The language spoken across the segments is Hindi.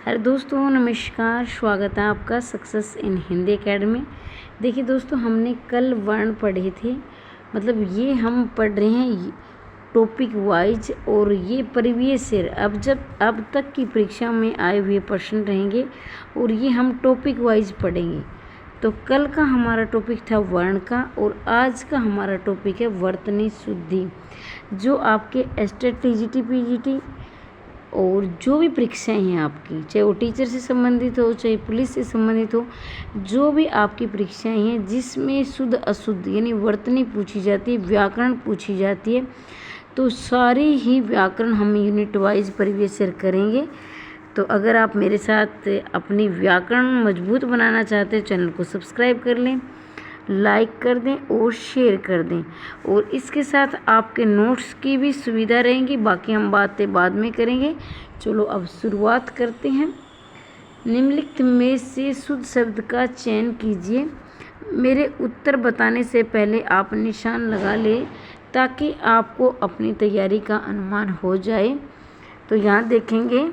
हेलो दोस्तों, नमस्कार। स्वागत है आपका सक्सेस इन हिंदी एकेडमी। देखिए दोस्तों, हमने कल वर्ण पढ़े थे, मतलब ये हम पढ़ रहे हैं टॉपिक वाइज, और ये प्रीवियस ईयर अब तक की परीक्षा में आए हुए प्रश्न रहेंगे और ये हम टॉपिक वाइज पढ़ेंगे। तो कल का हमारा टॉपिक था वर्ण का और आज का हमारा टॉपिक है वर्तनी शुद्धि, जो आपके एसटेट टीजीटी पीजीटी और जो भी परीक्षाएं हैं आपकी, चाहे वो टीचर से संबंधित हो चाहे पुलिस से संबंधित हो, जो भी आपकी परीक्षाएं हैं जिसमें शुद्ध अशुद्ध यानी वर्तनी पूछी जाती है, व्याकरण पूछी जाती है, तो सारी ही व्याकरण हम यूनिट वाइज प्रीवियस ईयर करेंगे। तो अगर आप मेरे साथ अपनी व्याकरण मजबूत बनाना चाहते हैं, चैनल को सब्सक्राइब कर लें, लाइक कर दें और शेयर कर दें, और इसके साथ आपके नोट्स की भी सुविधा रहेंगी। बाकी हम बातें बाद में करेंगे। चलो अब शुरुआत करते हैं। निम्नलिखित में से शुद्ध शब्द का चयन कीजिए। मेरे उत्तर बताने से पहले आप निशान लगा लें ताकि आपको अपनी तैयारी का अनुमान हो जाए। तो यहाँ देखेंगे,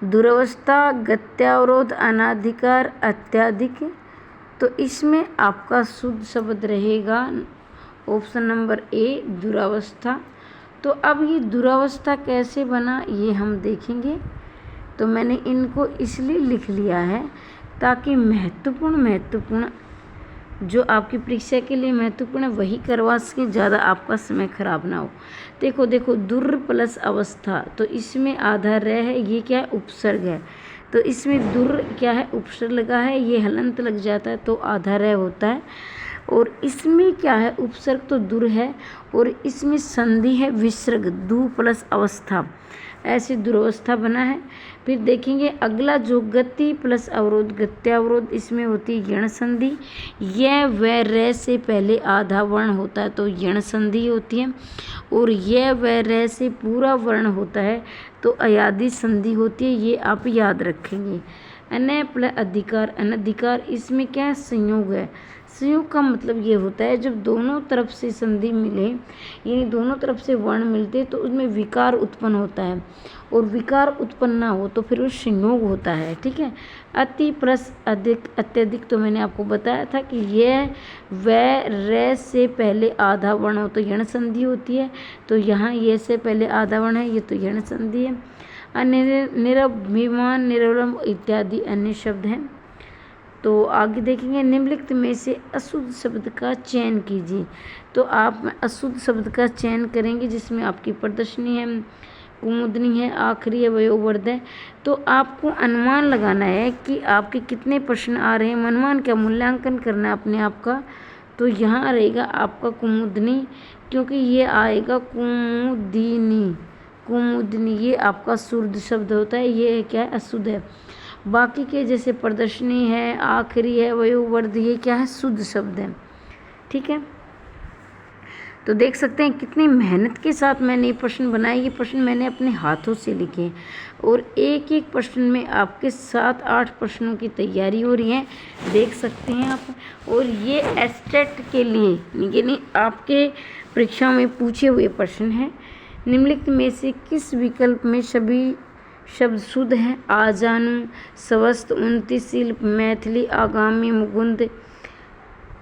दुरवस्था, गत्यावरोध, अनाधिकार, अत्याधिक। तो इसमें आपका शुद्ध शब्द रहेगा ऑप्शन नंबर ए, दुरावस्था। तो अब ये दुरावस्था कैसे बना ये हम देखेंगे। तो मैंने इनको इसलिए लिख लिया है ताकि महत्वपूर्ण जो आपकी परीक्षा के लिए महत्वपूर्ण है वही करवा सकें, ज़्यादा आपका समय खराब ना हो। देखो दुर प्लस अवस्था, तो इसमें आधा रह है, ये क्या है, उपसर्ग है। तो इसमें दुर क्या है, उपसर्ग लगा है, ये हलंत लग जाता है तो आधा रह होता है। और इसमें क्या है, उपसर्ग तो दुर है और इसमें संधि है विसर्ग, दु प्लस अवस्था, ऐसे दुरवस्था बना है। फिर देखेंगे अगला जो गति प्लस अवरोध, गत्यावरोध, इसमें होती है यण संधि। यह व रे से पहले आधा वर्ण होता है तो यण संधि होती है, और यह व रे से पूरा वर्ण होता है तो अयादि संधि होती है। ये आप याद रखेंगे। अनय प्लस अधिकार, अनधिकार, इसमें क्या है, संयोग है। संयोग का मतलब ये होता है जब दोनों तरफ से संधि मिले, यानी दोनों तरफ से वर्ण मिलते तो उसमें विकार उत्पन्न होता है, और विकार उत्पन्न ना हो तो फिर वो संयोग होता है। ठीक है। अति प्लस अधिक, अत्यधिक, तो मैंने आपको बताया था कि यह व रे से पहले आधा वर्ण हो तो यण संधि होती है। तो यहाँ ये से पहले आधा वर्ण है, ये तो यण संधि है। अन्य निरभिमान, निरवलंब इत्यादि अन्य शब्द हैं। तो आगे देखेंगे, निम्नलिखित में से अशुद्ध शब्द का चयन कीजिए। तो आप अशुद्ध शब्द का चयन करेंगे जिसमें आपकी प्रदर्शनी है, कुमुदनी है, आखिरी है, वयोवृद्ध है। तो आपको अनुमान लगाना है कि आपके कितने प्रश्न आ रहे हैं, अनुमान क्या, मूल्यांकन करना है अपने आप का। तो यहाँ रहेगा आपका कुमुदनी, क्योंकि ये आएगा कुमुदिनी, कुमुदनी, ये आपका शुद्ध शब्द होता है, ये क्या है, अशुद्ध है। बाकी के जैसे प्रदर्शनी है, आखिरी है, वयोवृद्ध, ये क्या है, शुद्ध शब्द है। ठीक है। तो देख सकते हैं कितनी मेहनत के साथ मैंने ये प्रश्न बनाए। ये प्रश्न मैंने अपने हाथों से लिखे और एक एक प्रश्न में आपके 7-8 प्रश्नों की तैयारी हो रही है, देख सकते हैं आप। और ये एस्टेट के लिए यानी आपके परीक्षा में पूछे हुए प्रश्न हैं। निम्नलिखित में से किस विकल्प में सभी शब्द शुद्ध हैं? आजानु, स्वस्थ, उन्नतिशील, मैथिली, आगामी, मुकुंद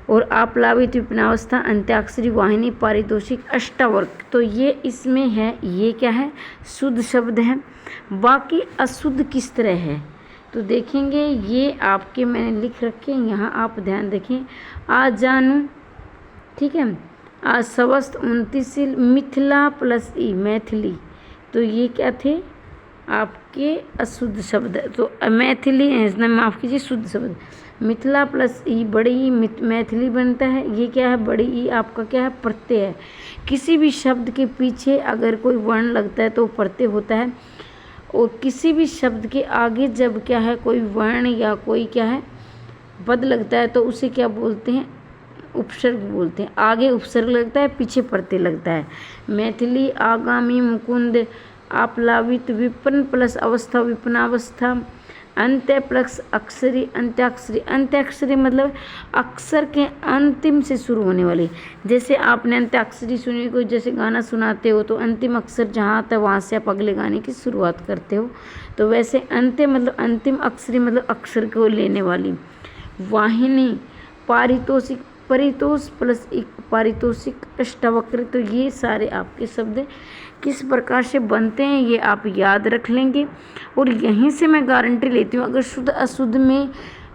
और आप्लावित, विपिनावस्था, अंत्याक्षरी, वाहिनी, पारितोषिक, अष्टावर्ग। तो ये इसमें है, ये क्या है, शुद्ध शब्द हैं। बाकी अशुद्ध किस तरह है तो देखेंगे, ये आपके मैंने लिख रखे हैं, यहाँ आप ध्यान रखें। आजानु, ठीक है, स्वस्थ, उन्नतिशील, मिथिला प्लस ई, मैथिली, तो ये क्या थे आपके अशुद्ध शब्द। तो मैथिली, माफ़ कीजिए, शुद्ध शब्द। मिथिला प्लस ई, बड़ी ई, मैथिली बनता है। ये क्या है, बड़ी ई आपका क्या है, प्रत्यय है। किसी भी शब्द के पीछे अगर कोई वर्ण लगता है तो प्रत्यय होता है, और किसी भी शब्द के आगे जब क्या है, कोई वर्ण या कोई क्या है पद लगता है तो उसे क्या बोलते हैं, उपसर्ग बोलते हैं। आगे उपसर्ग लगता है, पीछे प्रत्यय लगता है। मैथिली, आगामी, मुकुंद, आप्लावित, विपन्न प्लस अवस्था, विपन्नावस्था, अंत्य प्लस अक्षरी अंत्याक्षरी। अंत्याक्षरी मतलब अक्षर के अंतिम से शुरू होने वाली। जैसे आपने अंत्याक्षरी सुनी, कोई जैसे गाना सुनाते हो तो अंतिम अक्षर जहाँ आता है वहाँ से आप अगले गाने की शुरुआत करते हो। तो वैसे अंत्य मतलब अंतिम, अक्षरी मतलब अक्षर को लेने वाली। वाहिनी, पारितोषिक, परितोष प्लस पारितोषिक, अष्टावक्र। तो ये सारे आपके शब्द किस प्रकार से बनते हैं ये आप याद रख लेंगे। और यहीं से मैं गारंटी लेती हूँ, अगर शुद्ध अशुद्ध में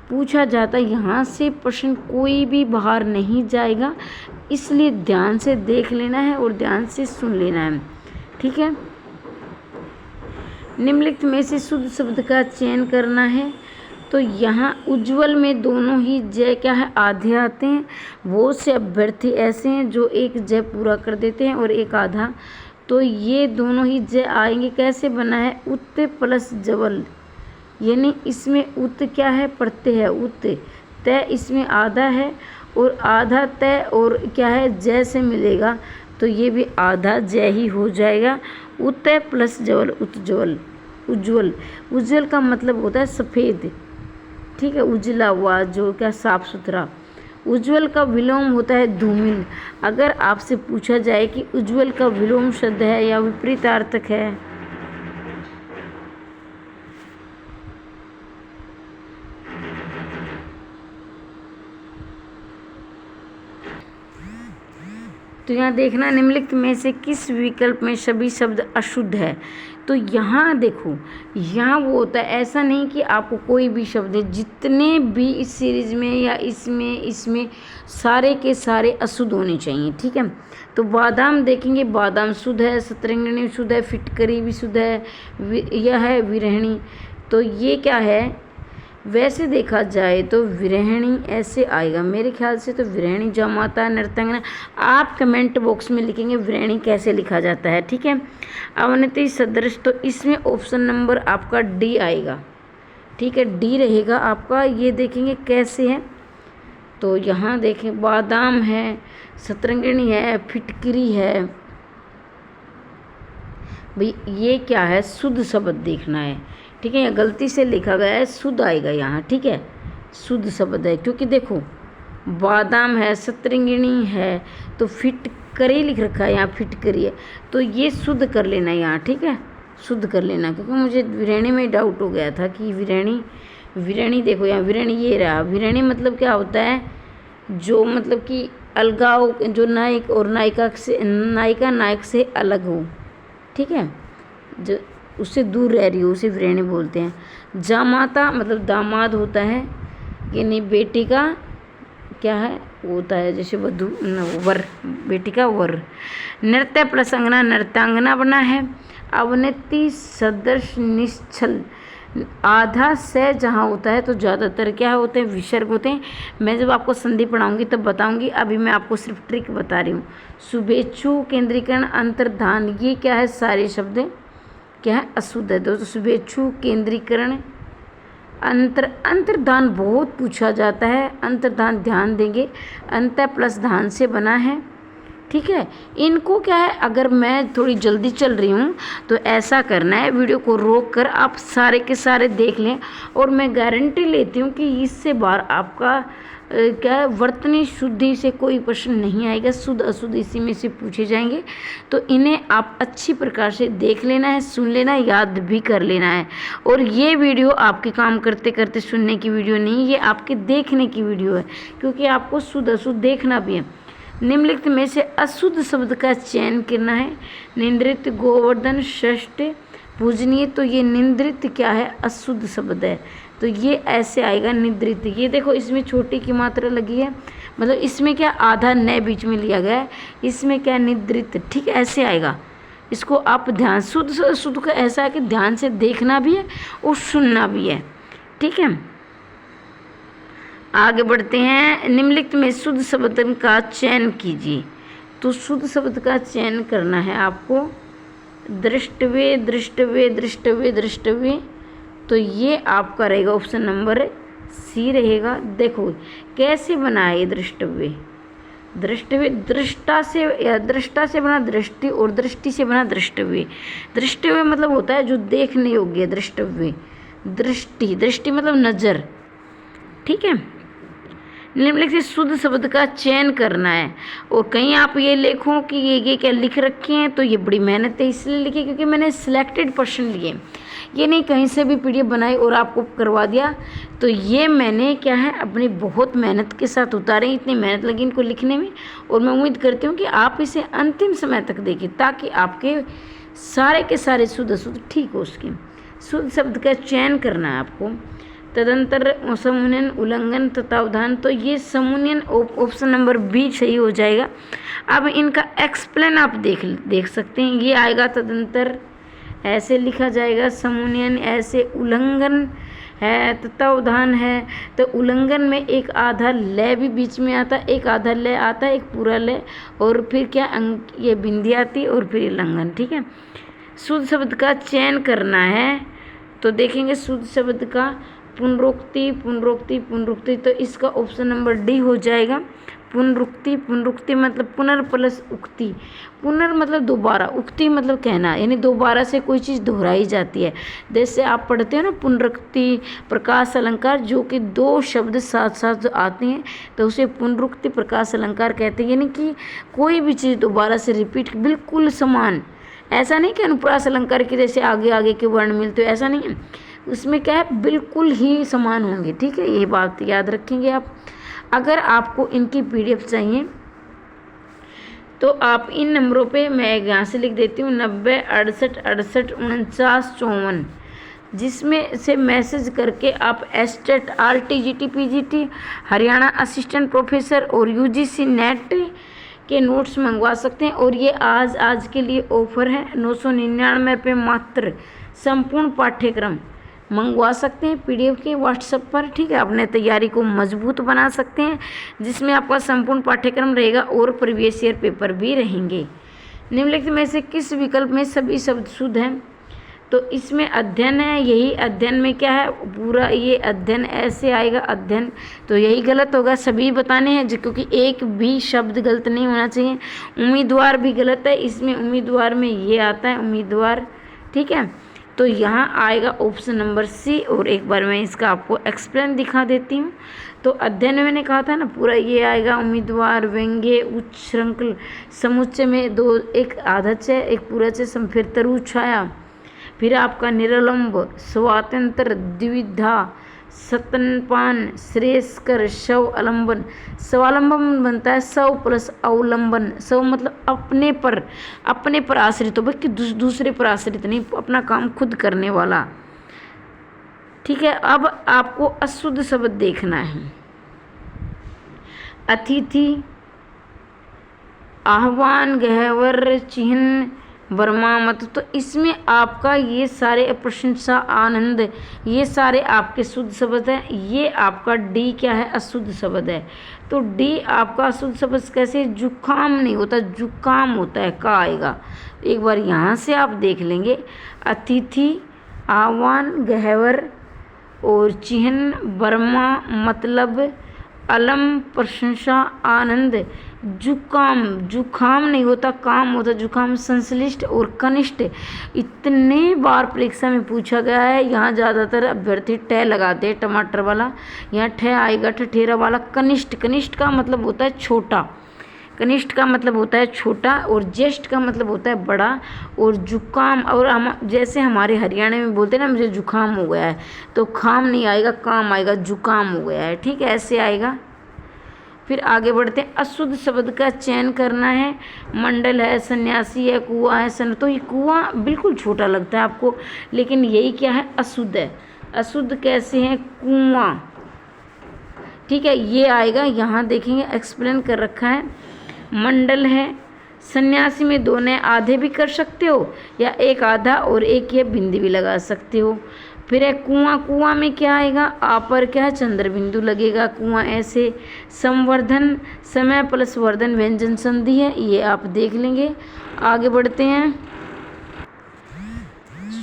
पूछा जाता है यहाँ से प्रश्न कोई भी बाहर नहीं जाएगा। इसलिए ध्यान से देख लेना है और ध्यान से सुन लेना है, ठीक है। निम्नलिखित में से शुद्ध शब्द का चयन करना है। तो यहाँ उज्ज्वल में दोनों ही जय क्या है, आधे आते हैं। बहुत से अभ्यर्थी ऐसे हैं जो एक जय पूरा कर देते हैं और एक आधा। तो ये दोनों ही जय आएंगे। कैसे बना है, उत्त प्लस जवल, यानी इसमें उत्त क्या है, प्रत्यय है उत्त, तय इसमें आधा है और आधा तय और क्या है जय से मिलेगा। तो ये भी आधा जय ही हो जाएगा। उत्त प्लस जवल, उज्ज्वल। उज्ज्वल, उज्ज्वल का मतलब होता है सफ़ेद, ठीक है। उजला हुआ, जो क्या साफ सुथरा। उज्ज्वल का विलोम होता है धूमिल। अगर आपसे पूछा जाए कि उज्ज्वल का विलोम शब्द है या विपरीतार्थक है, तो यहाँ देखना निम्नलिखित में से किस विकल्प में सभी शब्द अशुद्ध है। तो यहाँ देखो, यहाँ वो होता है, ऐसा नहीं कि आपको कोई भी शब्द है, जितने भी इस सीरीज में या इसमें सारे के सारे अशुद्ध होने चाहिए, ठीक है। तो बादाम देखेंगे, बादाम शुद्ध है, सतरंगिणी शुद्ध है, फिटकरी भी शुद्ध है, यह है विरहणी। तो ये क्या है, वैसे देखा जाए तो विरहणी ऐसे आएगा मेरे ख्याल से। तो विरहणी जामाता नृत्यांगना, आप कमेंट बॉक्स में लिखेंगे विरहणी कैसे लिखा जाता है, ठीक है। अवनति सदृश, तो इसमें ऑप्शन नंबर आपका डी आएगा, ठीक है, डी रहेगा आपका। ये देखेंगे कैसे है, तो यहाँ देखें बादाम है, सतरंगिणी है, फिटकरी है। भाई ये क्या है, शुद्ध शब्द देखना है, ठीक है। गलती से लिखा गया है, शुद्ध आएगा यहाँ, ठीक है, शुद्ध शब्द है। क्योंकि देखो बादाम है, सतरंगिणी है, तो फिटकरी लिख रखा है यहाँ, फिटकरी है, तो ये शुद्ध कर लेना यहाँ, ठीक है, शुद्ध कर लेना। क्योंकि मुझे विरहणी में डाउट हो गया था कि विरहणी देखो यहाँ विरहणी ये रहा। विरहणी मतलब क्या होता है, जो मतलब कि अलगाव, जो नायक और नायिका से, नायिका नायक से अलग हो, ठीक है, जो उससे दूर रह रही हो, उसे विरहणी बोलते हैं। जामाता मतलब दामाद होता है, यानी बेटी का क्या है होता है, जैसे वधू वर, बेटी का वर। नृत्य प्रसंगना नृत्यांगना बना है। अवनति सदृश निश्चल, आधा से जहाँ होता है तो ज़्यादातर क्या होते हैं, विसर्ग होते हैं। मैं जब आपको संधि पढ़ाऊंगी तब बताऊंगी, अभी मैं आपको सिर्फ ट्रिक बता रही हूँ। शुभेच्छु केंद्रीकरण अंतर्धान, ये क्या है, सारे शब्द क्या है, अशुद्ध है। दोस्तों शुभेच्छु केंद्रीकरण, अंतर्धान बहुत पूछा जाता है, अंतर्धान ध्यान देंगे, अंत प्लस धान से बना है, ठीक है। इनको क्या है, अगर मैं थोड़ी जल्दी चल रही हूँ तो ऐसा करना है, वीडियो को रोक कर आप सारे के सारे देख लें, और मैं गारंटी लेती हूँ कि इससे बार आपका क्या है, वर्तनी शुद्धि से कोई प्रश्न नहीं आएगा, शुद्ध अशुद्ध इसी में से पूछे जाएंगे। तो इन्हें आप अच्छी प्रकार से देख लेना है, सुन लेना है, याद भी कर लेना है। और ये वीडियो आपके काम करते करते सुनने की वीडियो नहीं, ये आपके देखने की वीडियो है, क्योंकि आपको शुद्ध अशुद्ध देखना भी है। निम्नलिखित में से अशुद्ध शब्द का चयन करना है। निंद्रित, गोवर्धन, षष्ठ, पूजनीय, तो ये निंद्रित क्या है, अशुद्ध शब्द है। तो ये ऐसे आएगा निद्रित। ये देखो इसमें छोटी की मात्रा लगी है, मतलब इसमें क्या आधा नए बीच में लिया गया है, इसमें क्या निद्रित, ठीक है, ऐसे आएगा। इसको आप ध्यान, शुद्ध का ऐसा है कि ध्यान से देखना भी है और सुनना भी है, ठीक है। आगे बढ़ते हैं। निम्नलिखित में शुद्ध शब्द का चयन कीजिए। तो शुद्ध शब्द का चयन करना है आपको। दृष्टव्य, दृष्टव्य, दृष्टव्य, दृष्टव्य, तो ये आपका रहेगा ऑप्शन नंबर सी रहेगा। देखो कैसे बना है ये दृष्टव्य, दृष्टव्य दृष्टा से, या दृष्टा से बना दृष्टि और दृष्टि से बना दृष्टव्य। दृष्टव्य मतलब होता है जो देखने योग्य, दृष्टव्य दृष्टि, दृष्टि मतलब नज़र, ठीक है। निम्नलिखित शुद्ध शब्द का चयन करना है। और कहीं आप ये लिखो कि ये क्या लिख रखे हैं, तो ये बड़ी मेहनत है इसलिए लिखी क्योंकि मैंने सिलेक्टेड प्रश्न लिए, ये नहीं कहीं से भी पीडीएफ बनाई और आपको करवा दिया। तो ये मैंने क्या है अपनी बहुत मेहनत के साथ उतारे, इतनी मेहनत लगी इनको लिखने में। और मैं उम्मीद करती हूँ कि आप इसे अंतिम समय तक देखें ताकि आपके सारे के सारे शुद्ध अशुद्ध ठीक हो सकें। शुद्ध शब्द का चयन करना है आपको। तदंतर समूहन, उल्लंघन तथा उदाहरण, तो ये समूहन ऑप्शन नंबर बी सही हो जाएगा। अब इनका एक्सप्लेन आप देख सकते हैं, ये आएगा तदंतर ऐसे लिखा जाएगा, समूहन ऐसे, उल्लंघन है तथा उदाहरण है। तो उल्लंघन में एक आधा लय भी बीच में आता है, एक आधा लय आता है, एक पूरा लय, और फिर क्या ये बिंदी आती और फिर उल्लंघन, ठीक है। शुद्ध शब्द का चयन करना है तो देखेंगे शुद्ध शब्द का पुनरुक्ति, पुनरुक्ति, पुनरुक्ति, तो इसका ऑप्शन नंबर डी हो जाएगा। पुनरुक्ति, पुनरुक्ति मतलब पुनर प्लस उक्ति, पुनर मतलब दोबारा, उक्ति मतलब कहना, यानी दोबारा से कोई चीज़ दोहराई जाती है। जैसे आप पढ़ते हो ना पुनरुक्ति, प्रकाश अलंकार, जो कि दो शब्द साथ साथ आते हैं तो उसे पुनरुक्ति प्रकाश अलंकार कहते हैं। यानी कि कोई भी चीज़ दोबारा से रिपीट, बिल्कुल समान, ऐसा नहीं कि अनुप्रास अलंकार के जैसे आगे आगे के वर्ण मिलते हो, ऐसा नहीं है। उसमें क्या है बिल्कुल ही समान होंगे, ठीक है, ये बात याद रखेंगे आप। अगर आपको इनकी पीडीएफ चाहिए तो आप इन नंबरों पे, मैं यहाँ से लिख देती हूँ 90 68 68 49 54, जिसमें से मैसेज करके आप estate, RTGT PGT, Haryana assistant professor और UGC नेट के नोट्स मंगवा सकते हैं। और ये आज के लिए ऑफर है, 999 पे मात्र संपूर्ण पाठ्यक्रम मंगवा सकते हैं पीडीएफ के व्हाट्सएप पर, ठीक है। अपने तैयारी को मजबूत बना सकते हैं जिसमें आपका संपूर्ण पाठ्यक्रम रहेगा और प्रीवियस ईयर पेपर भी रहेंगे। निम्नलिखित में से किस विकल्प में सभी शब्द शुद्ध हैं? तो इसमें अध्ययन है, यही अध्ययन में क्या है पूरा, ये अध्ययन ऐसे आएगा अध्ययन, तो यही गलत होगा, सभी बताने हैं क्योंकि एक भी शब्द गलत नहीं होना चाहिए। उम्मीदवार भी गलत है, इसमें उम्मीदवार में ये आता है उम्मीदवार, ठीक है। तो यहाँ आएगा ऑप्शन नंबर सी। और एक बार मैं इसका आपको एक्सप्लेन दिखा देती हूँ। तो अध्ययन में मैंने कहा था ना पूरा ये आएगा उम्मीदवार, व्यंग्य, उच्छृंखल, समुच्चय में दो, एक आधा चय, एक पूरा चय, फिर तरु छाया, फिर आपका निरलंब, स्वातंत्र, द्विधा, स्तनपान, श्रेयस्कर, शव अलंबन, स्वावलंबन बनता है सव प्लस अवलंबन। सव मतलब अपने पर आश्रित हो, बल्कि दूसरे पर आश्रित नहीं, अपना काम खुद करने वाला, ठीक है। अब आपको अशुद्ध शब्द देखना है। अतिथि, आह्वान, गहवर, चिन्ह, वर्मा मत, तो इसमें आपका ये सारे प्रशंसा, आनंद, ये सारे आपके शुद्ध शब्द हैं। ये आपका डी क्या है अशुद्ध शब्द है। तो डी आपका अशुद्ध शब्द कैसे, जुकाम नहीं होता, जुकाम होता है, का आएगा। एक बार यहाँ से आप देख लेंगे, अतिथि, आह्वान, गहवर और चिन्ह, वर्मा मतलब, अलम प्रशंसा, आनंद, जुकाम नहीं होता, काम होता, जुकाम, संश्लिष्ट और कनिष्ठ। इतने बार परीक्षा में पूछा गया है, यहाँ ज़्यादातर अभ्यर्थी ट लगाते हैं, टमाटर वाला, यहाँ ठ आएगा, ठठेरा वाला। कनिष्ठ, कनिष्ठ का मतलब होता है छोटा, कनिष्ठ का मतलब होता है छोटा, और ज्येष्ठ का मतलब होता है बड़ा। और जुकाम, और हम जैसे हमारे हरियाणा में बोलते हैं ना मुझे जुकाम हो गया है, तो खाम नहीं आएगा, काम आएगा, जुकाम हो गया है, ठीक है, ऐसे आएगा। फिर आगे बढ़ते हैं, अशुद्ध शब्द का चयन करना है। मंडल है, सन्यासी है, कुआं है, सन, तो ये कुआं बिल्कुल छोटा लगता है आपको, लेकिन यही क्या है अशुद्ध है। अशुद्ध कैसे है, कुआं, ठीक है, ये आएगा। यहाँ देखेंगे एक्सप्लेन कर रखा है। मंडल है, सन्यासी में दोनों आधे भी कर सकते हो या एक आधा और एक ये बिंदी भी लगा सकते हो। फिर है कुआं, कुआं में क्या आएगा, आ पर क्या है चंद्र बिंदु लगेगा, कुआं ऐसे। संवर्धन, समय प्लस वर्धन व्यंजन संधि है, ये आप देख लेंगे। आगे बढ़ते हैं,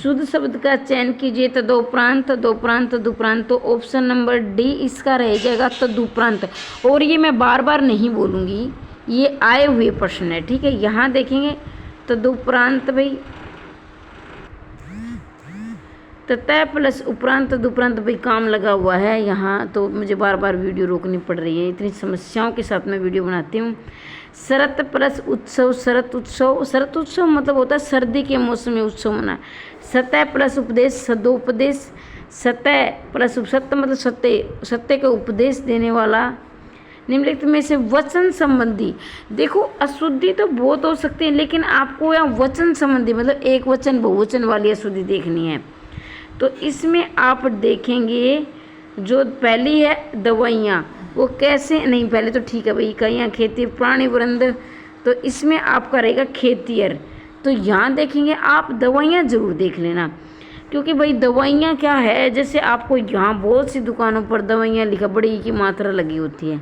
शुद्ध शब्द का चयन कीजिए। तदोपरांत, तदोपरांत, तदुपरांत, तो ऑप्शन नंबर डी इसका रह जाएगा तदुपरांत। और ये मैं बार बार नहीं बोलूँगी, ये आए हुए प्रश्न है, ठीक है। यहाँ देखेंगे तदुपरांत भाई, ततः प्लस उपरांत तदुपरांत भाई काम लगा हुआ है यहाँ, तो मुझे बार बार वीडियो रोकनी पड़ रही है, इतनी समस्याओं के साथ मैं वीडियो बनाती हूँ। शरत प्लस उत्सव, शरत उत्सव, शरत उत्सव मतलब होता है सर्दी के मौसम में उत्सव मना। सतह प्लस उपदेश, सदोपदेश, सतह प्लस सत्य मतलब सत्य, सत्य का उपदेश देने वाला। निम्नलिखित में से वचन संबंधी, देखो अशुद्धि तो बहुत हो सकती है, लेकिन आपको यहाँ वचन संबंधी मतलब एक वचन बहुवचन वाली अशुद्धि देखनी है। तो इसमें आप देखेंगे जो पहली है दवाइयाँ, वो कैसे, नहीं पहले तो ठीक है भाई, इकाइयाँ खेती प्राणी वृंद, तो इसमें आपका रहेगा खेतियर। तो यहाँ देखेंगे आप दवाइयाँ ज़रूर देख लेना, क्योंकि भाई दवाइयाँ क्या है, जैसे आपको यहाँ बहुत सी दुकानों पर दवाइयाँ लिखा बड़ी की मात्रा लगी होती है,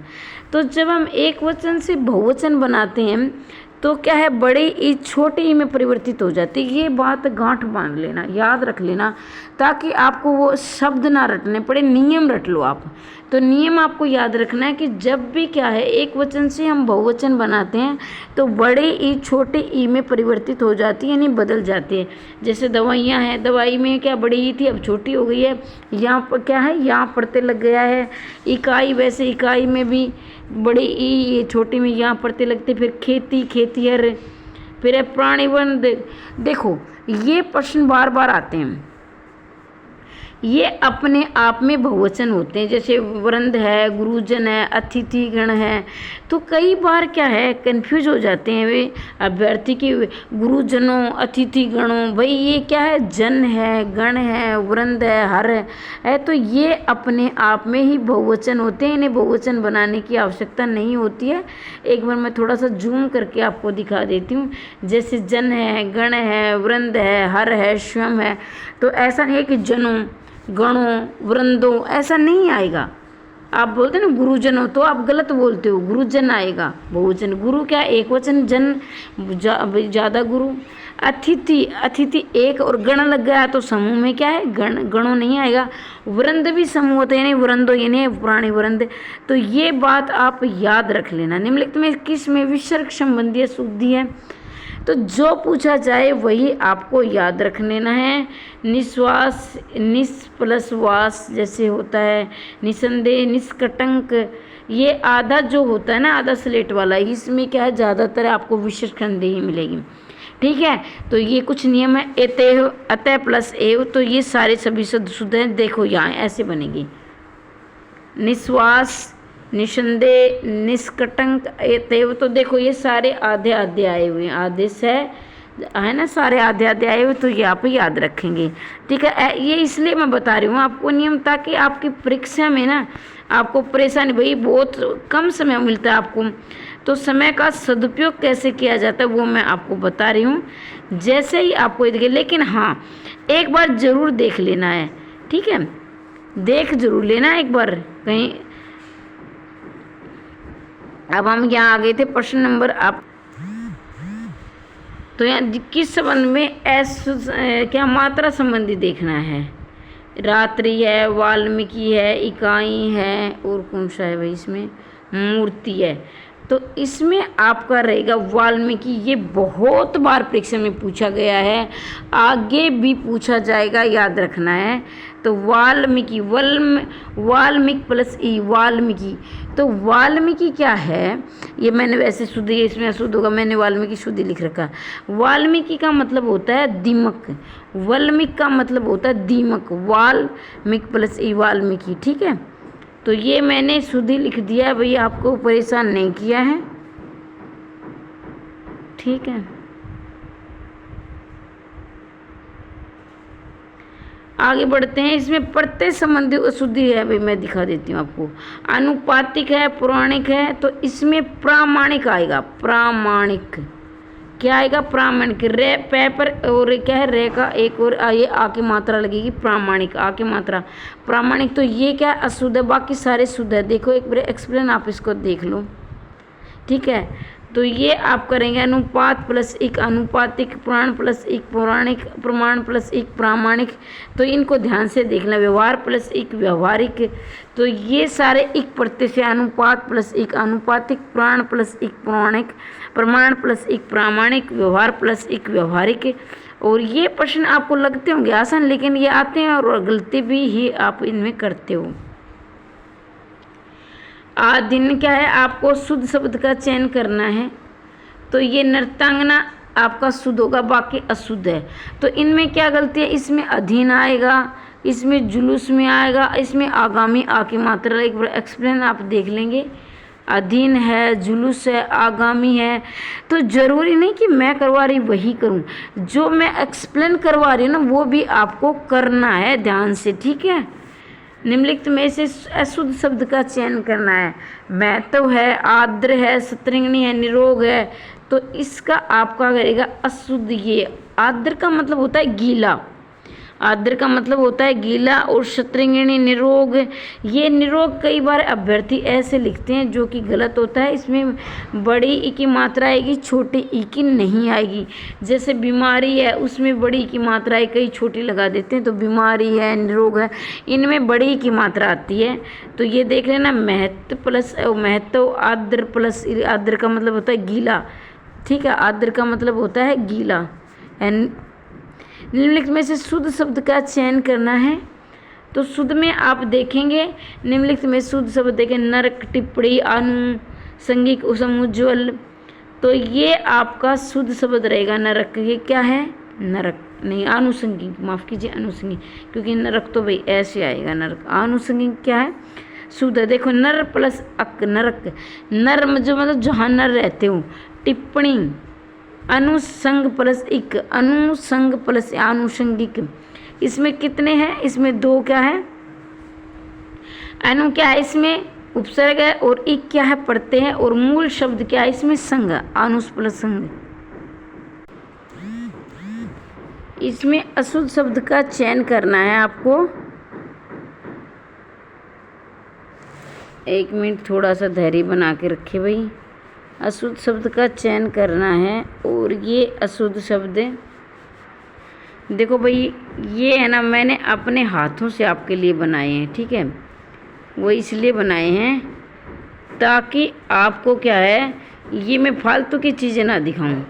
तो जब हम एक वचन से बहुवचन बनाते हैं तो क्या है, बड़े ई छोटे ई में परिवर्तित हो जाती है। ये बात गांठ बांध लेना, याद रख लेना, ताकि आपको वो शब्द ना रटने पड़े, नियम रट लो आप। तो नियम आपको याद रखना है कि जब भी क्या है एक वचन से हम बहुवचन बनाते हैं तो बड़े ई छोटे ई में परिवर्तित हो जाती है, यानी बदल जाती है। जैसे दवाइयाँ हैं, दवाई में क्या बड़ी ई थी अब छोटी हो गई है, यहाँ पर क्या है यहाँ पड़ते लग गया है। इकाई, वैसे इकाई में भी बड़ी ई छोटी में यहाँ पड़ते लगते। फिर खेती, खेतिहर, फिर है प्राणीवंद। देखो ये प्रश्न बार बार आते हैं, ये अपने आप में बहुवचन होते हैं, जैसे वृंद है, गुरुजन है, अतिथि गण है। तो कई बार क्या है कंफ्यूज हो जाते हैं वे अभ्यर्थी की, गुरुजनों अतिथि गणों, भाई ये क्या है, जन है, गण है, वृंद है, हर है। तो ये अपने आप में ही बहुवचन होते हैं, इन्हें बहुवचन बनाने की आवश्यकता नहीं होती है। एक बार मैं थोड़ा सा जूम करके आपको दिखा देती हूँ। जैसे जन है, गण है, वृंद है, हर है, स्वयं है। तो ऐसा नहीं है कि जनों, गणों, वृंदों, ऐसा नहीं आएगा। आप बोलते ना गुरुजनों, तो आप गलत बोलते हो, गुरुजन आएगा बहुवचन। गुरु क्या एक वचन, जन ज़्यादा गुरु। अतिथि, अतिथि एक, और गण लग गया तो समूह में क्या है गण, गणों नहीं आएगा। वृंद भी समूह होते हैं, वृंदो ये नहीं पुराने वृंद। तो ये बात आप याद रख लेना। निम्नलिखित में किस में विसर्ग संबंधी शुद्धि है, तो जो पूछा जाए वही आपको याद रख लेना है। निश्वास, निस प्लस वास जैसे होता है, निसंदेह, निष्कटंक, ये आधा जो होता है ना, आधा स्लेट वाला, इसमें क्या है ज़्यादातर आपको विशेषणदेही मिलेगी। ठीक है, तो ये कुछ नियम है। एतेव, अतः प्लस एव, तो ये सारे सभी शब्द शुद्ध हैं। देखो यहाँ ऐसे बनेगी, निश्वास, निसंदेह, निष्कटंक, एतेव। तो देखो ये सारे आधे आधे आए हुए हैं, आधे से है ना, सारे आधे आधे आए हुए, तो ये आप याद रखेंगे। ठीक है, ये इसलिए मैं बता रही हूँ आपको नियम, ताकि आपकी परीक्षा में ना आपको परेशानी, भाई बहुत कम समय मिलता है आपको, तो समय का सदुपयोग कैसे किया जाता है वो मैं आपको बता रही हूँ। जैसे ही आपको दिखे, लेकिन हाँ एक बार ज़रूर देख लेना है। ठीक है, देख जरूर लेना एक बार कहीं। अब हम यहाँ आ गए थे प्रश्न नंबर आप, तो यहाँ किस संबंध में क्या मात्रा संबंधी देखना है। रात्रि है, वाल्मीकि है, इकाई है, और कौन सा है भाई इसमें, मूर्ति है। तो इसमें आपका रहेगा वाल्मीकि। ये बहुत बार परीक्षा में पूछा गया है, आगे भी पूछा जाएगा, याद रखना है। तो वाल्मीकि, वाल्मीकि प्लस ई, वाल्मीकि। तो वाल्मीकि क्या है, ये मैंने वैसे शुद्ध, इसमें अशुद्ध होगा, मैंने वाल्मीकि शुद्ध लिख रखा। वाल्मीकि का मतलब होता है दीमक, वाल्मीकि का मतलब होता है दीमक, वाल्मीकि प्लस ई, वाल्मीकि। ठीक है, तो ये मैंने शुद्ध ही लिख दिया है भैया, आपको परेशान नहीं किया है। ठीक है, आगे बढ़ते हैं। इसमें प्रत्यय संबंधी अशुद्धि है भाई, मैं दिखा देती हूँ आपको। अनुपातिक है, पौराणिक है, तो इसमें प्रामाणिक आएगा। प्रामाणिक क्या आएगा, प्रामाणिक। रे पै पर और क्या है, रे का एक और ये आ की मात्रा लगेगी, प्रामाणिक, आ की मात्रा प्रामाणिक। तो ये क्या अशुद्ध है, बाकी सारे शुद्ध है। देखो एक बार एक्सप्लेन आप इसको देख लो। ठीक है, तो ये आप करेंगे अनुपात प्लस एक अनुपातिक, पुराण प्लस एक पौराणिक, प्रमाण प्लस एक प्रामाणिक। तो इनको ध्यान से देखना। व्यवहार प्लस एक व्यवहारिक, तो ये सारे एक प्रत्यय से, अनुपात प्लस एक अनुपातिक, प्राण प्लस एक पौराणिक, प्रमाण प्लस एक प्रामाणिक, व्यवहार प्लस एक व्यवहारिक, और ये प्रश्न आपको लगते होंगे आसान, लेकिन ये आते हैं और गलती भी ही आप इनमें करते हो। आदिन क्या है, आपको शुद्ध शब्द का चयन करना है। तो ये नृत्यांगना आपका शुद्ध होगा, बाकी अशुद्ध है। तो इनमें क्या गलती है, इसमें अधीन आएगा, इसमें जुलूस में आएगा, इसमें आगामी आ की मात्रा। एक बार एक्सप्लेन आप देख लेंगे, अधीन है, जुलूस है, आगामी है। तो ज़रूरी नहीं कि मैं करवा रही वही करूं, जो मैं एक्सप्लेन करवा रही हूँ ना वो भी आपको करना है ध्यान से, ठीक है। निम्नलिखित में से अशुद्ध शब्द का चयन करना है। महत्व है, आर्द्र है, सतरंगिणी है, निरोग है। तो इसका आपका करेगा अशुद्ध। ये आर्द्र का मतलब होता है गीला, आर्द्र का मतलब होता है गीला, और सतरंगिणी निरोग। ये निरोग कई बार अभ्यर्थी ऐसे लिखते हैं जो कि गलत होता है। इसमें बड़ी ई की मात्रा आएगी, छोटी ई की नहीं आएगी। जैसे बीमारी है उसमें बड़ी ई की मात्रा है, कई छोटी लगा देते हैं। तो बीमारी है, निरोग है, इनमें बड़ी ई की मात्रा आती है। तो ये देख लेना, महत्व प्लस महत्व, आर्द्र प्लस, आर्द्र का मतलब होता है गीला, ठीक है। आर्द्र का मतलब होता है गीला। निम्नलिखित में से शुद्ध शब्द का चयन करना है। तो शुद्ध में आप देखेंगे, निम्नलिखित में शुद्ध शब्द देखें, नरक, टिप्पणी, आनुषंगिक, समुज्ज्वल। तो ये आपका शुद्ध शब्द रहेगा नरक। ये क्या है, नरक नहीं, आनुषंगिक, माफ़ कीजिए, आनुषंगिक, क्योंकि नरक तो भाई ऐसे आएगा नरक। आनुषंगिक क्या है, शुद्ध है। देखो नर प्लस अक, नरक, नर जो मतलब जहाँ नर रहते हो। टिप्पणी, अनुसंग प्लस इक, अनुसंग प्लस आनुषंगिक। इसमें कितने हैं, इसमें दो क्या है, अनु क्या है, इसमें उपसर्ग है, और इक क्या है, पढ़ते हैं, और मूल शब्द क्या है, इसमें संग, अनुस प्लस संग। इसमें अशुद्ध शब्द का चयन करना है आपको। एक मिनट थोड़ा सा धैर्य बना के रखे भाई। अशुद्ध शब्द का चयन करना है, और ये अशुद्ध शब्द देखो भाई, ये है ना, मैंने अपने हाथों से आपके लिए बनाए हैं, ठीक है। वो इसलिए बनाए हैं ताकि आपको क्या है, ये मैं फालतू की चीज़ें ना दिखाऊं,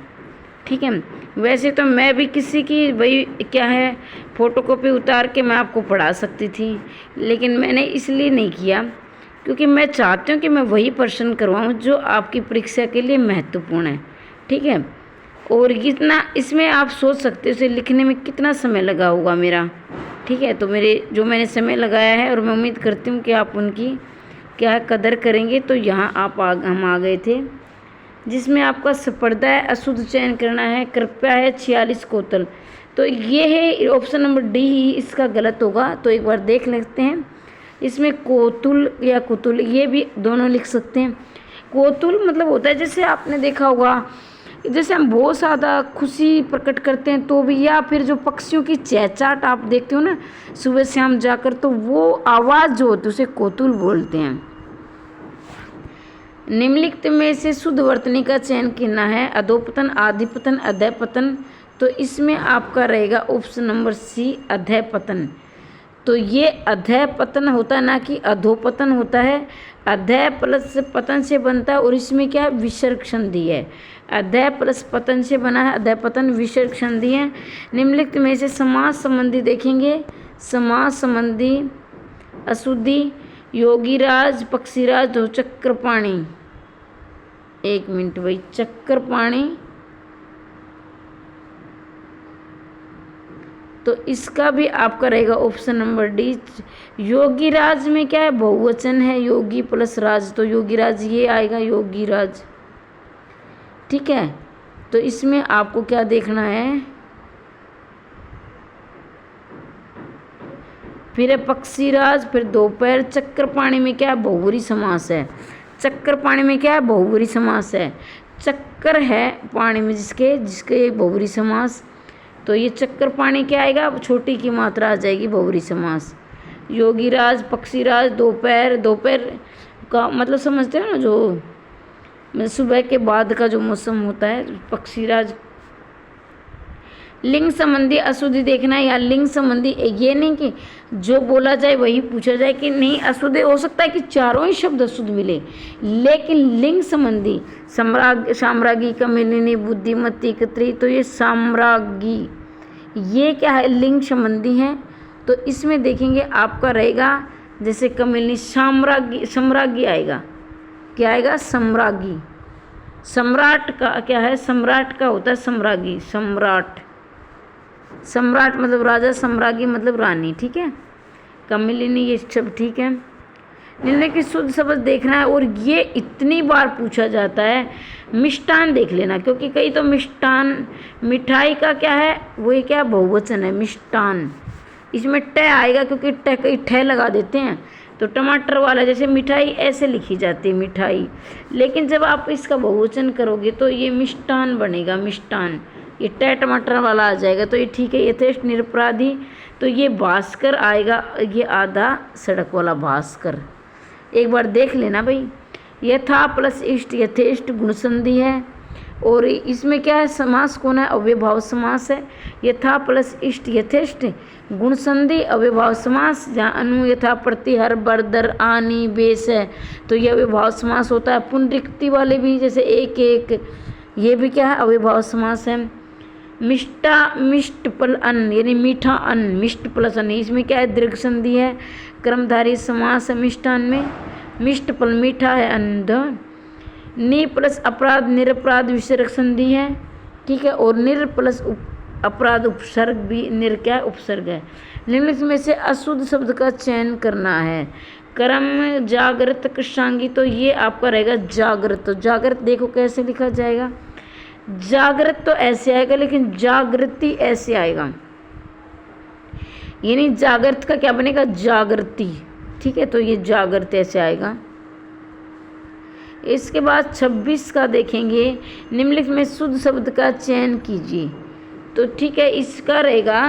ठीक है। वैसे तो मैं भी किसी की भाई क्या है फ़ोटोकॉपी उतार के मैं आपको पढ़ा सकती थी, लेकिन मैंने इसलिए नहीं किया क्योंकि मैं चाहती हूँ कि मैं वही प्रश्न करवाऊँ जो आपकी परीक्षा के लिए महत्वपूर्ण है, ठीक है। और कितना इसमें आप सोच सकते हो, इसे लिखने में कितना समय लगा होगा मेरा, ठीक है। तो मेरे जो मैंने समय लगाया है, और मैं उम्मीद करती हूँ कि आप उनकी क्या कदर करेंगे। तो यहाँ हम आ गए थे जिसमें आपका स्पर्धा है, अशुद्ध चयन करना है, कृपया है, 46 कोतल। तो ये है ऑप्शन नंबर डी ही इसका गलत होगा। तो एक बार देख लेते हैं, इसमें कोतुल या कुतुल ये भी दोनों लिख सकते हैं। कोतुल मतलब होता है, जैसे आपने देखा होगा, जैसे हम बहुत ज़्यादा खुशी प्रकट करते हैं तो भी, या फिर जो पक्षियों की चहचहाट आप देखते हो ना सुबह शाम जाकर, तो वो आवाज़ जो होती है उसे कोतुल बोलते हैं। निम्नलिखित में से शुद्ध वर्तनी का चयन करना है। अधोपतन, आधिपतन, अधःपतन। तो इसमें आपका रहेगा ऑप्शन नंबर सी, अधःपतन। तो ये अधःपतन होता है, ना कि अधोपतन होता है। अधः प्लस पतन से बनता है, और इसमें क्या है, विसर्ग संधि है। अधः प्लस पतन से बना है, अधःपतन, विसर्ग संधि है। निम्नलिखित में से समास संबंधी देखेंगे। समास संबंधी अशुद्धि, योगीराज, पक्षीराज, हो चक्रपाणी। एक मिनट भाई, चक्रपाणी। तो इसका भी आपका रहेगा ऑप्शन नंबर डी। योगीराज में क्या है, बहुवचन है, योगी प्लस राज, तो योगीराज ये आएगा, योगीराज, ठीक है। तो इसमें आपको क्या देखना है, फिर है पक्षीराज, फिर दोपहर। चक्रपाणी में क्या है, बहुब्रीहि समास है। चक्रपाणी में क्या है, बहुब्रीहि समास है। चक्कर है पाणी में जिसके बहुब्रीहि समास। तो ये चक्रपाणी क्या आएगा, छोटी की मात्रा आ जाएगी, बहुब्रीहि समास। योगीराज, पक्षीराज, दोपहर। दोपहर का मतलब समझते हो ना, जो सुबह के बाद का जो मौसम होता है, पक्षीराज। लिंग संबंधी अशुद्धि देखना है, या लिंग संबंधी, ये नहीं कि जो बोला जाए वही पूछा जाए कि नहीं अशुद्ध। हो सकता है कि चारों ही शब्द अशुद्ध मिले, लेकिन लिंग संबंधी साम्राज्ञी, कमलिनी, बुद्धिमती, कत्री। तो ये साम्राज्ञी, ये क्या है, लिंग संबंधी है। तो इसमें देखेंगे आपका रहेगा जैसे कमलिनी साम्राज्ञी, सम्राज्ञी आएगा। क्या आएगा, सम्राज्ञी। सम्राट का क्या है, सम्राट का होता है सम्राज्ञी, सम्राट। सम्राट मतलब राजा, सम्राज्ञी मतलब रानी, ठीक है। कमलिनी ये सब ठीक है। निर्णय की शुद्ध शब्द देखना है, और ये इतनी बार पूछा जाता है। मिष्टान देख लेना, क्योंकि कई तो मिष्टान, मिठाई का क्या है, वो ये क्या बहुवचन है, मिष्टान। इसमें ट आएगा, क्योंकि ट कई ठे लगा देते हैं। तो टमाटर वाला जैसे मिठाई ऐसे लिखी जाती है मिठाई, लेकिन जब आप इसका बहुवचन करोगे तो ये मिष्टान बनेगा, मिष्टान। ये ट टमाटर वाला आ जाएगा, तो ये ठीक है। यथेष्ट निरपराधी, तो ये भास्कर आएगा, ये आधा सड़क वाला भास्कर। एक बार देख लेना भाई। यथा प्लस इष्ट, यथेष्ट गुणसंधि है। और इसमें क्या है, समास कौन है, अव्ययभाव समास है। यथा प्लस इष्ट यथेष्ट गुणसंधि अव्ययभाव समास, जहाँ अनु यथा प्रति हर बर दर आनी बेस है, तो ये अव्ययभाव समास होता है। पुनरिक्ति वाले भी जैसे एक एक, ये भी क्या है, अव्ययभाव समास है। मिष्टा, मिष्ट पल अन्न, यानी मीठा अन्न, मिष्ट प्लस अन्न, इसमें क्या है, दीर्घ संधि है। कर्मधारी समास है मिष्टान में। मिष्ट पल मीठा है अन्न। नि प्लस अपराध, निरपराध विसर्ग संधि है, ठीक है। और निर प्लस अपराध उपसर्ग भी, निर क्या है, उपसर्ग है। निम्नलिखित में से अशुद्ध शब्द का चयन करना है। कर्म जागृत कृष्णांगी, तो ये आपका रहेगा जागृत। तो जागृत देखो कैसे लिखा जाएगा, जागृत तो ऐसे आएगा, लेकिन जागृति ऐसे आएगा, यानी जागृत का क्या बनेगा, जागृति, ठीक है। तो ये जागृत ऐसे आएगा। इसके बाद 26 का देखेंगे, निम्नलिखित में शुद्ध शब्द का चयन कीजिए। तो ठीक है, इसका रहेगा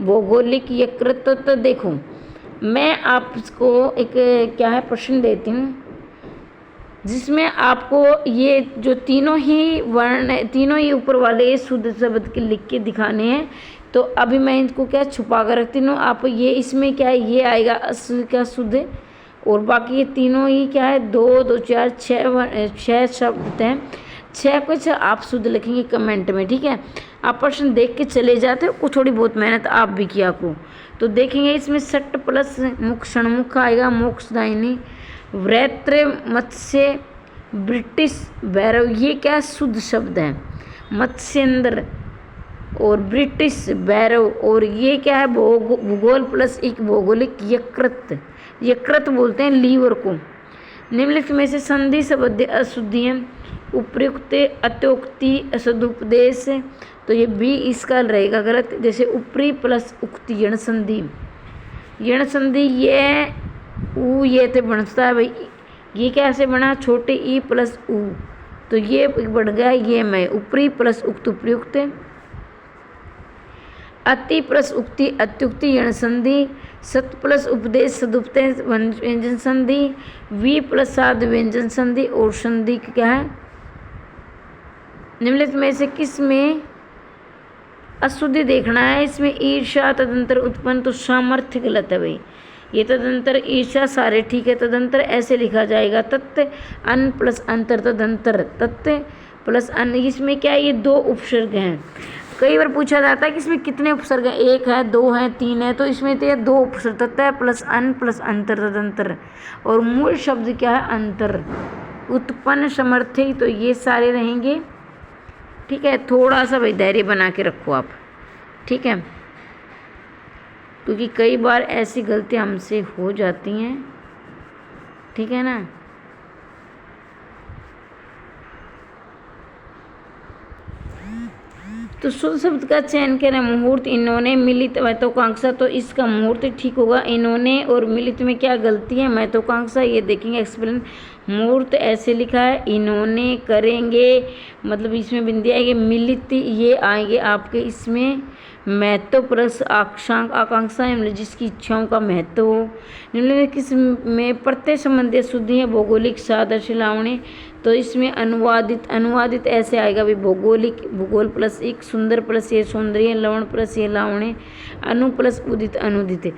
भौगोलिक यकृत। तो देखो मैं आपको एक क्या है प्रश्न देती हूँ, जिसमें आपको ये जो तीनों ही वर्ण, तीनों ही ऊपर वाले शुद्ध शब्द के लिख के दिखाने हैं। तो अभी मैं इनको क्या छुपा कर रखती हूँ, आप ये इसमें क्या है, ये आएगा अशुद्ध का शुद्ध, और बाकी ये तीनों ही क्या है, 2 2 4 6 शब्द हैं। 6 कुछ आप शुद्ध लिखेंगे कमेंट में, ठीक है। आप प्रश्न देख के चले जाते हो, कुछ थोड़ी बहुत मेहनत आप भी किया करो। तो देखेंगे इसमें सट प्लस मुख षणमुख आएगा, मोक्षदायिनी, वृत्र, मत्स्य, ब्रिटिश, भैरव, ये क्या शुद्ध शब्द है, मत्स्येंद्र और ब्रिटिश, भैरव। और ये क्या है, भूगोल प्लस एक भौगोलिक, यकृत, यकृत बोलते हैं लीवर को। निम्नलिखित में से संधि संबद्ध अशुद्धियाँ, उपयुक्त, अत्योक्ति, असदुपदेश, तो ये भी इसका रहेगा गलत। जैसे ऊपरी प्लस उक्ति, यण संधि, यण संधि ये ऊ ये थे बनता है भाई, ये कैसे बना, छोटे ई प्लस ऊ, तो ये बढ़ गया ये मैं, ऊपरी प्लस उक्त, उपयुक्त। अति प्लस उक्ति, अत्युक्ति, यण संधि। सत प्लस उपदेश, सदुपदेश, व्यंजन संधि। वी प्लस साध, व्यंजन संधि। और संधि क्या है, निम्नलिखित में से किस में अशुद्धि देखना है। इसमें ईर्ष्या तदंतर उत्पन्न, तो सामर्थ्य गलत है भाई, ये तदंतर ईर्ष्या सारे ठीक है। तदंतर ऐसे लिखा जाएगा, तत्व अन प्लस अंतर, तदंतर तत्व प्लस अन। इसमें क्या है, ये 2 उपसर्ग हैं। कई बार पूछा जाता है कि इसमें कितने उपसर्ग हैं, 1 है, 2 है, 3 है, तो इसमें तो ये 2 उपसर्ग, तत्व प्लस अन प्लस अंतर, तदंतर। और मूल शब्द क्या है, अंतर, उत्पन्न, समर्थी, तो ये सारे रहेंगे, ठीक है। थोड़ा सा भाई धैर्य बना के रखो आप, ठीक है, क्योंकि कई बार ऐसी गलतियां हमसे हो जाती हैं, ठीक है ना। तो शुद्ध शब्द का चयन करें। मुहूर्त, इन्होंने, मिलित, महत्वाकांक्षा, तो इसका मुहूर्त ठीक होगा। इन्होंने और मिलित में क्या गलती है, महत्वाकांक्षा, ये देखेंगे एक्सप्लेन। मुहूर्त ऐसे लिखा है, इन्होंने, करेंगे, मतलब इसमें बिंदी आएगी। मिलित ये आएंगे आपके इसमें महत्व प्लस आकांक्षा, जिसकी इच्छाओं का महत्व हो। निम्नलिखित किस में प्रत्यय संबंधी शुद्धि है, भौगोलिक, सादृश्य, लावण्य, तो इसमें अनुवादित, अनुवादित ऐसे आएगा भी, भौगोलिक, भूगोल प्लस एक, सुंदर प्लस ये सौंदर्य, लवण प्लस ये लावण्य, अनु प्लस उदित, अनुदित।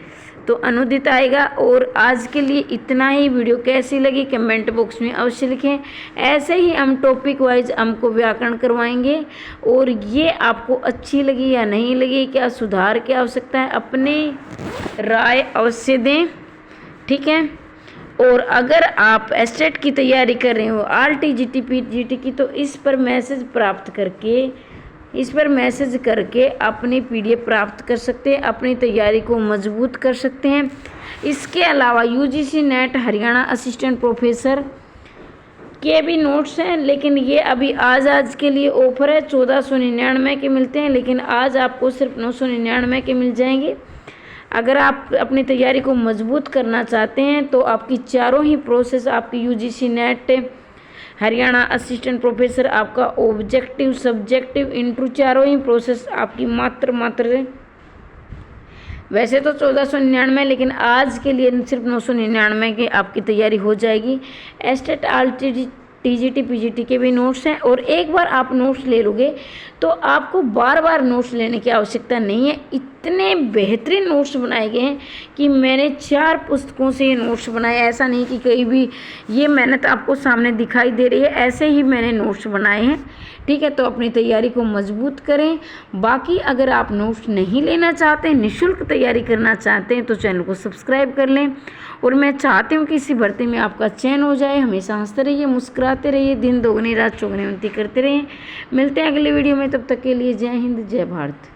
तो अनुदित आएगा। और आज के लिए इतना ही। वीडियो कैसी लगी कमेंट बॉक्स में अवश्य लिखें। ऐसे ही हम टॉपिक वाइज हमको व्याकरण करवाएंगे, और ये आपको अच्छी लगी या नहीं लगी, क्या सुधार की आवश्यकता है, अपनी राय अवश्य दें, ठीक है। और अगर आप एस्टेट की तैयारी कर रहे हो RT-GT PGT की, तो इस पर मैसेज करके अपनी PDF प्राप्त कर सकते हैं, अपनी तैयारी को मजबूत कर सकते हैं। इसके अलावा UGC net Haryana assistant professor के भी नोट्स हैं, लेकिन ये अभी आज के लिए ऑफर है। 1499 के मिलते हैं, लेकिन आज आपको सिर्फ 999 के मिल जाएंगे। अगर आप अपनी तैयारी को मजबूत करना चाहते हैं तो आपकी चारों ही प्रोसेस, आपकी UGC net Haryana assistant professor, आपका ऑब्जेक्टिव, सब्जेक्टिव, इंटरव्यू, चारों ही प्रोसेस आपकी मात्र वैसे तो 1499, लेकिन आज के लिए सिर्फ 999 की आपकी तैयारी हो जाएगी। एस्टेट RT-GT PGT के भी नोट्स हैं, और एक बार आप नोट्स ले लोगे तो आपको बार बार नोट्स लेने की आवश्यकता नहीं है। इतने बेहतरीन नोट्स बनाए गए हैं कि मैंने 4 पुस्तकों से ये नोट्स बनाए। ऐसा नहीं कि कहीं भी ये मेहनत आपको सामने दिखाई दे रही है, ऐसे ही मैंने नोट्स बनाए हैं, ठीक है। तो अपनी तैयारी को मजबूत करें। बाकी अगर आप नोट्स नहीं लेना चाहते हैं, निःशुल्क तैयारी करना चाहते हैं, तो चैनल को सब्सक्राइब कर लें। और मैं चाहती हूँ कि इसी भर्ती में आपका चयन हो जाए। हमेशा हंसते रहिए, मुस्कुराते रहिए, दिन दोगुनी रात चौगुनी उन्नति करते रहिए। मिलते हैं अगले वीडियो में, तब तक के लिए जय हिंद, जय भारत।